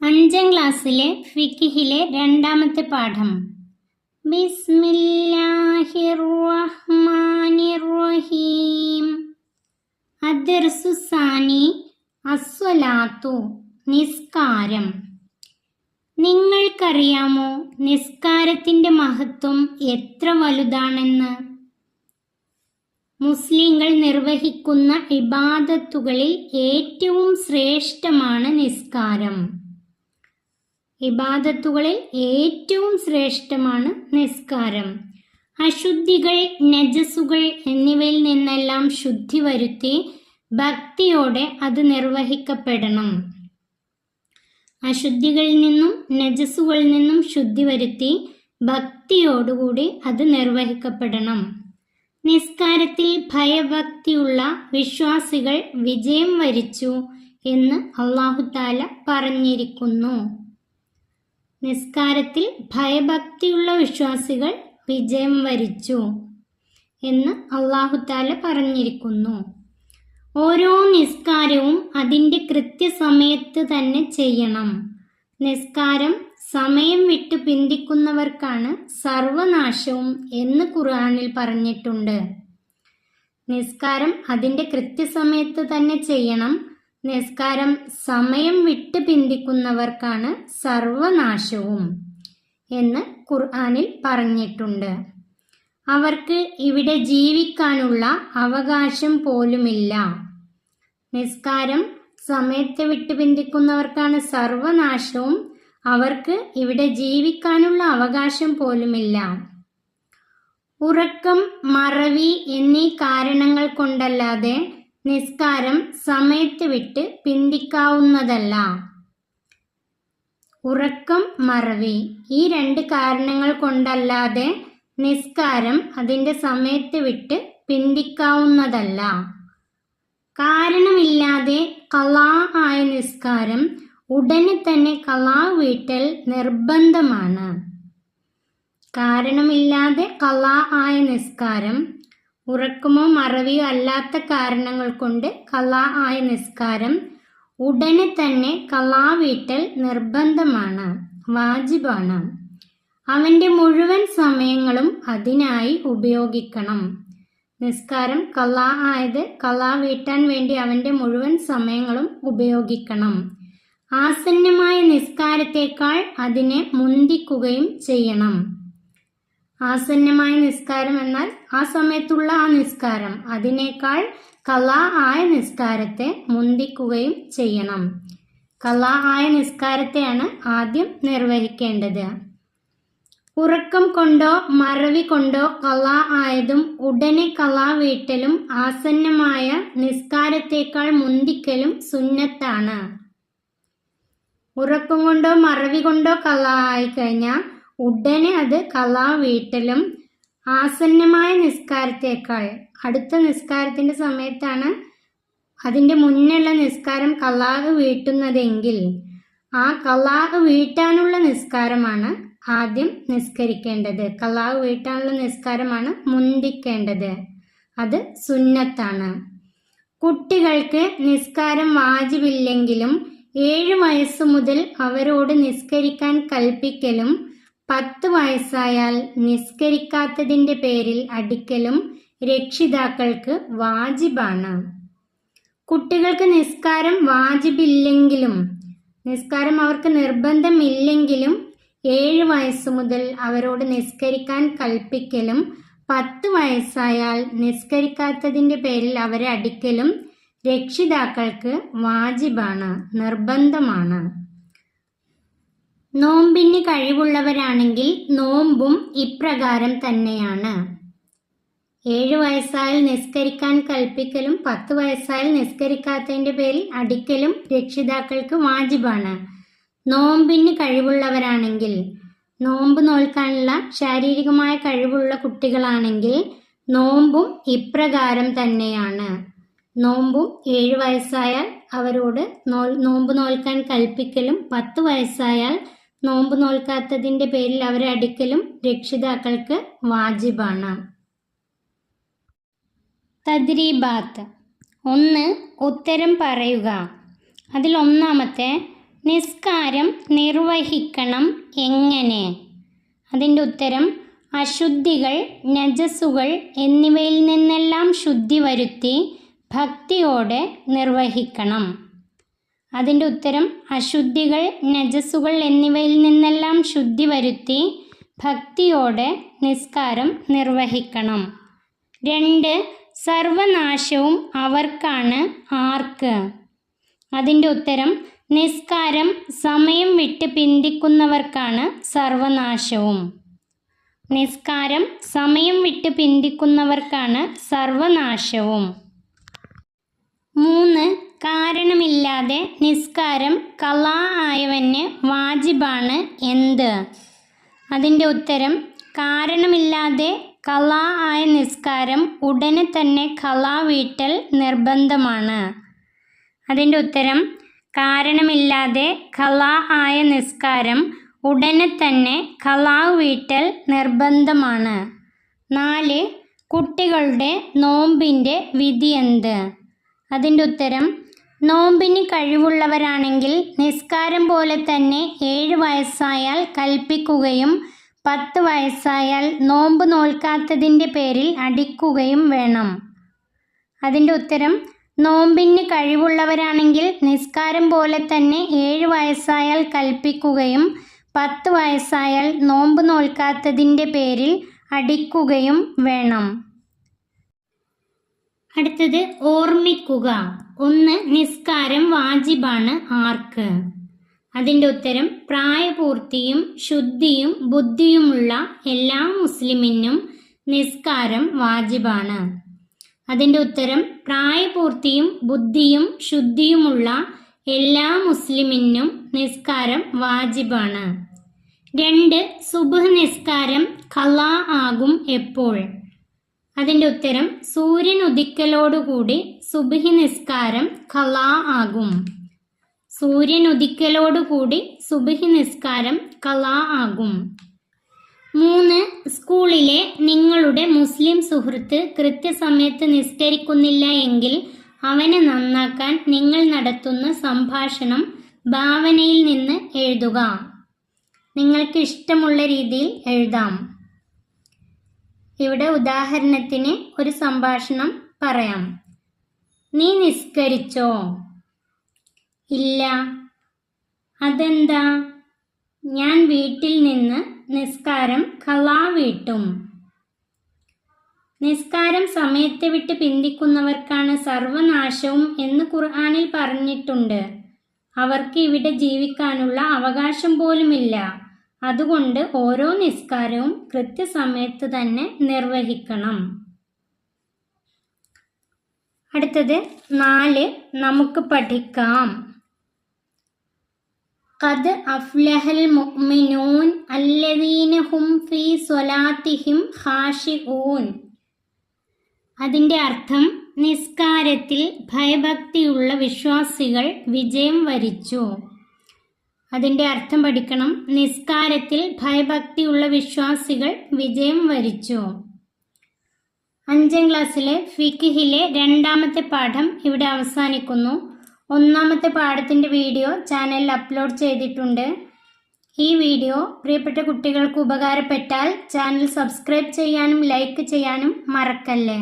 5ാം ക്ലാസ്സിലെ ഫിഖിലെ രണ്ടാമത്തെ പാഠം. ബിസ്മില്ലാഹിർ റഹ്മാനിർ റഹീം. അദ്ദർസു സാനി അസ്വലാത്തു, നിസ്കാരം. നിങ്ങൾക്കറിയാമോ നിസ്കാരത്തിൻ്റെ മഹത്വം എത്ര വലുതാണെന്ന്? മുസ്ലിങ്ങൾ നിർവഹിക്കുന്ന ഇബാദത്തുകളിൽ ഏറ്റവും ശ്രേഷ്ഠമാണ് നിസ്കാരം. ഇബാദത്തുകളിൽ ഏറ്റവും ശ്രേഷ്ഠമാണ് നിസ്കാരം. അശുദ്ധികൾ, നജസുകൾ എന്നിവയിൽ നിന്നെല്ലാം ശുദ്ധി വരുത്തി ഭക്തിയോടെ അത് നിർവഹിക്കപ്പെടണം. അശുദ്ധികളിൽ നിന്നും നജസുകളിൽ നിന്നും ശുദ്ധി വരുത്തി ഭക്തിയോടുകൂടി അത് നിർവഹിക്കപ്പെടണം. നിസ്കാരത്തിൽ ഭയഭക്തിയുള്ള വിശ്വാസികൾ വിജയം വരിച്ചു എന്ന് അല്ലാഹു തആല പറഞ്ഞിരിക്കുന്നു. നിസ്കാരത്തിൽ ഭയഭക്തിയുള്ള വിശ്വാസികൾ വിജയം വരിച്ചു എന്ന് അല്ലാഹു തആല പറഞ്ഞിരിക്കുന്നു. ഓരോ നിസ്കാരവും അതിൻ്റെ കൃത്യസമയത്ത് തന്നെ ചെയ്യണം. നിസ്കാരം സമയം വിട്ട് പിന്തിക്കുന്നവർക്കാണ് സർവനാശവും എന്ന് ഖുർആനിൽ പറഞ്ഞിട്ടുണ്ട്. നിസ്കാരം അതിൻ്റെ കൃത്യസമയത്ത് തന്നെ ചെയ്യണം. നിസ്കാരം സമയം വിട്ട് പിന്തിക്കുന്നവർക്കാണ് സർവനാശവും എന്ന് ഖുർആനിൽ പറഞ്ഞിട്ടുണ്ട്. അവർക്ക് ഇവിടെ ജീവിക്കാനുള്ള അവകാശം പോലുമില്ല. നിസ്കാരം സമയത്തെ വിട്ട് പിന്തിക്കുന്നവർക്കാണ് സർവനാശവും, അവർക്ക് ഇവിടെ ജീവിക്കാനുള്ള അവകാശം പോലുമില്ല. ഉറക്കം, മറവി എന്നീ കാരണങ്ങൾ കൊണ്ടല്ലാതെ നിസ്കാരം സമയത്ത് വിട്ട് പിന്തിക്കാവുന്നതല്ല. ഉറക്കം, മറവി ഈ രണ്ട് കാരണങ്ങൾ കൊണ്ടല്ലാതെ നിസ്കാരം അതിൻ്റെ സമയത്ത് വിട്ട് പിന്തിക്കാവുന്നതല്ല. കാരണമില്ലാതെ ഖളാ ആയ നിസ്കാരം ഉടനെ തന്നെ ഖളാ വീട്ടൽ നിർബന്ധമാണ്. കാരണമില്ലാതെ ഖളാ ആയ നിസ്കാരം, ഉറക്കമോ മറവിയോ അല്ലാത്ത കാരണങ്ങൾ കൊണ്ട് ഖളാ ആയ നിസ്കാരം ഉടനെ തന്നെ ഖളാ വീട്ടൽ നിർബന്ധമാണ്, വാജിബാണ്. അവൻ്റെ മുഴുവൻ സമയങ്ങളും അതിനായി ഉപയോഗിക്കണം. നിസ്കാരം ഖളാ ആയത് ഖളാ വീട്ടാൻ വേണ്ടി അവൻ്റെ മുഴുവൻ സമയങ്ങളും ഉപയോഗിക്കണം. ആസന്നമായ നിസ്കാരത്തേക്കാൾ അതിനെ മുന്തിക്കുകയും ചെയ്യണം. ആസന്നമായ നിസ്കാരം എന്നാൽ ആ സമയത്തുള്ള ആ നിസ്കാരം, അതിനേക്കാൾ ഖളാ ആയ നിസ്കാരത്തെ മുന്തിക്കുകയും ചെയ്യണം. ഖളാ ആയ നിസ്കാരത്തെയാണ് ആദ്യം നിർവഹിക്കേണ്ടത്. ഉറക്കം കൊണ്ടോ മറവി കൊണ്ടോ ഖളാ ആയതും ഉടനെ ഖളാ വീട്ടലും ആസന്നമായ നിസ്കാരത്തേക്കാൾ മുന്തിക്കലും സുന്നത്താണ്. ഉറക്കം കൊണ്ടോ മറവി കൊണ്ടോ ഖളാ ആയിക്കഴിഞ്ഞാൽ ഉടനെ അത് ഖളാ വീട്ടലും ആസന്നമായ നിസ്കാരത്തേക്കാൾ, അടുത്ത നിസ്കാരത്തിൻ്റെ സമയത്താണ് അതിൻ്റെ മുന്നുള്ള നിസ്കാരം ഖളാ വീട്ടുന്നതെങ്കിൽ ആ ഖളാ വീട്ടാനുള്ള നിസ്കാരമാണ് ആദ്യം നിസ്കരിക്കേണ്ടത്. ഖളാ വീട്ടാനുള്ള നിസ്കാരമാണ് മുന്തിക്കേണ്ടത്. അത് സുന്നത്താണ്. കുട്ടികൾക്ക് നിസ്കാരം വാജിബില്ലെങ്കിലും 7 വയസ്സ് മുതൽ അവരോട് നിസ്കരിക്കാൻ കൽപ്പിക്കലും 10 വയസ്സായാൽ നിസ്കരിക്കാത്തതിൻ്റെ പേരിൽ അടിക്കലും രക്ഷിതാക്കൾക്ക് വാജിബാണ്. കുട്ടികൾക്ക് നിസ്കാരം വാജിബില്ലെങ്കിലും, നിസ്കാരം അവർക്ക് നിർബന്ധമില്ലെങ്കിലും 7 വയസ്സ് മുതൽ അവരോട് നിസ്കരിക്കാൻ കൽപ്പിക്കലും 10 വയസ്സായാൽ നിസ്കരിക്കാത്തതിൻ്റെ പേരിൽ അവരെ അടിക്കലും രക്ഷിതാക്കൾക്ക് വാജിബാണ്, നിർബന്ധമാണ്. നോമ്പിന് കഴിവുള്ളവരാണെങ്കിൽ നോമ്പും ഇപ്രകാരം തന്നെയാണ്. 7 വയസ്സായാൽ നിസ്കരിക്കാൻ കൽപ്പിക്കലും 10 വയസ്സായാൽ നിസ്കരിക്കാത്തതിൻ്റെ പേരിൽ അടിക്കലും രക്ഷിതാക്കൾക്ക് വാജിബാണ്. നോമ്പിന് കഴിവുള്ളവരാണെങ്കിൽ, നോമ്പ് നോൽക്കാനുള്ള ശാരീരികമായ കഴിവുള്ള കുട്ടികളാണെങ്കിൽ നോമ്പും ഇപ്രകാരം തന്നെയാണ്. നോമ്പും 7 വയസ്സായാൽ അവരോട് നോമ്പ് നോൽക്കാൻ കൽപ്പിക്കലും 10 വയസ്സായാൽ നോമ്പ് നോൽക്കാത്തതിൻ്റെ പേരിൽ അവരെ അടിക്കലും രക്ഷിതാക്കൾക്ക് വാജിബാണ്. തദ്രീബാത്ത്. 1. ഉത്തരം പറയുക. അതിൽ ഒന്നാമത്തെ നിസ്കാരം നിർവഹിക്കണം എങ്ങനെ? അതിൻ്റെ ഉത്തരം അശുദ്ധികൾ, നജസുകൾ എന്നിവയിൽ നിന്നെല്ലാം ശുദ്ധി വരുത്തി ഭക്തിയോടെ നിർവഹിക്കണം. അതിൻ്റെ ഉത്തരം അശുദ്ധികൾ, നജസുകൾ എന്നിവയിൽ നിന്നെല്ലാം ശുദ്ധി വരുത്തി ഭക്തിയോടെ നിസ്കാരം നിർവഹിക്കണം. 2. സർവനാശവും അവർക്കാണ്. ആർക്ക്? അതിൻ്റെ ഉത്തരം നിസ്കാരം സമയം വിട്ട് പിന്തിക്കുന്നവർക്കാണ് സർവനാശവും. നിസ്കാരം സമയം വിട്ട് പിന്തിക്കുന്നവർക്കാണ് സർവനാശവും. 3. കാരണമില്ലാതെ നിസ്കാരം ഖളാ ആയവന് വാജിബാണ് എന്ത്? അതിൻ്റെ ഉത്തരം കാരണമില്ലാതെ ഖളാ ആയ നിസ്കാരം ഉടനെ തന്നെ ഖളാ വീട്ടൽ നിർബന്ധമാണ്. അതിൻ്റെ ഉത്തരം കാരണമില്ലാതെ ഖളാ ആയ നിസ്കാരം ഉടനെ തന്നെ ഖളാ വീട്ടൽ നിർബന്ധമാണ്. 4. കുട്ടികളുടെ നോമ്പിൻ്റെ വിധി എന്ത്? അതിൻ്റെ ഉത്തരം നോമ്പിന് കഴിവുള്ളവരാണെങ്കിൽ നിസ്കാരം പോലെ തന്നെ 7 വയസ്സായാൽ കൽപ്പിക്കുകയും 10 വയസ്സായാൽ നോമ്പ് നോൽക്കാത്തതിൻ്റെ പേരിൽ അടിക്കുകയും വേണം. അതിൻ്റെ ഉത്തരം നോമ്പിന് കഴിവുള്ളവരാണെങ്കിൽ നിസ്കാരം പോലെ തന്നെ 7 വയസ്സായാൽ കൽപ്പിക്കുകയും 10 വയസ്സായാൽ നോമ്പ് നോൽക്കാത്തതിൻ്റെ പേരിൽ അടിക്കുകയും വേണം. അടുത്തത് ഓർമ്മിക്കുക. 1. നിസ്കാരം വാജിബാണ് ആർക്ക്? അതിൻ്റെ ഉത്തരം പ്രായപൂർത്തിയും ശുദ്ധിയും ബുദ്ധിയുമുള്ള എല്ലാ മുസ്ലിമിനും നിസ്കാരം വാജിബാണ്. അതിൻ്റെ ഉത്തരം പ്രായപൂർത്തിയും ബുദ്ധിയും ശുദ്ധിയുമുള്ള എല്ലാ മുസ്ലിമിനും നിസ്കാരം വാജിബാണ്. 2. സുബ്ഹ് നിസ്കാരം ഖളാ ആകും എപ്പോൾ? അതിൻ്റെ ഉത്തരം സൂര്യൻ ഉദിക്കലോടുകൂടി സുബ്ഹി നിസ്കാരം ഖളാ ആകും. സൂര്യൻ ഉദിക്കലോടുകൂടി സുബ്ഹി നിസ്കാരം ഖളാ ആകും. 3. സ്കൂളിലെ നിങ്ങളുടെ മുസ്ലിം സുഹൃത്ത് കൃത്യസമയത്ത് നിസ്കരിക്കുന്നില്ല എങ്കിൽ അവനെ നന്നാക്കാൻ നിങ്ങൾ നടത്തുന്ന സംഭാഷണം ഭാവനയിൽ നിന്ന് എഴുതുക. നിങ്ങൾക്ക് ഇഷ്ടമുള്ള രീതിയിൽ എഴുതാം. ഇവിടെ ഉദാഹരണത്തിന് ഒരു സംഭാഷണം പറയാം. നീ നിസ്കരിച്ചോ? ഇല്ല. അതെന്താ? ഞാൻ വീട്ടിൽ നിന്ന് നിസ്കാരം ഖളാ വീട്ടും. നിസ്കാരം സമയത്തെ വിട്ട് പിന്തിക്കുന്നവർക്കാണ് സർവനാശവും എന്ന് ഖുർആനിൽ പറഞ്ഞിട്ടുണ്ട്. അവർക്ക് ഇവിടെ ജീവിക്കാനുള്ള അവകാശം പോലുമില്ല. അതുകൊണ്ട് ഓരോ നിസ്കാരവും കൃത്യസമയത്ത് തന്നെ നിർവഹിക്കണം. അടുത്തത് 4. നമുക്ക് പഠിക്കാം. ഖദ് അഫ്ലഹൽ മുഅ്മിനൂൻ അല്ലദീന ഹും ഫീ സ്വലാത്തിഹിം ഖാശിഊൻ. അതിൻ്റെ അർത്ഥം നിസ്കാരത്തിൽ ഭയഭക്തിയുള്ള വിശ്വാസികൾ വിജയം വരിച്ചു. അതിൻ്റെ അർത്ഥം പഠിക്കണം. നിസ്കാരത്തിൽ ഭയഭക്തിയുള്ള വിശ്വാസികൾ വിജയം വരിച്ചു. 5ാം ക്ലാസ്സിലെ ഫിഖ്ഹിലെ 2ാമത്തെ പാഠം ഇവിടെ അവസാനിക്കുന്നു. 1ാമത്തെ പാഠത്തിൻ്റെ വീഡിയോ ചാനലിൽ അപ്ലോഡ് ചെയ്തിട്ടുണ്ട്. ഈ വീഡിയോ പ്രിയപ്പെട്ട കുട്ടികൾക്ക് ഉപകാരപ്പെട്ടാൽ ചാനൽ സബ്സ്ക്രൈബ് ചെയ്യാനും ലൈക്ക് ചെയ്യാനും മറക്കല്ലേ.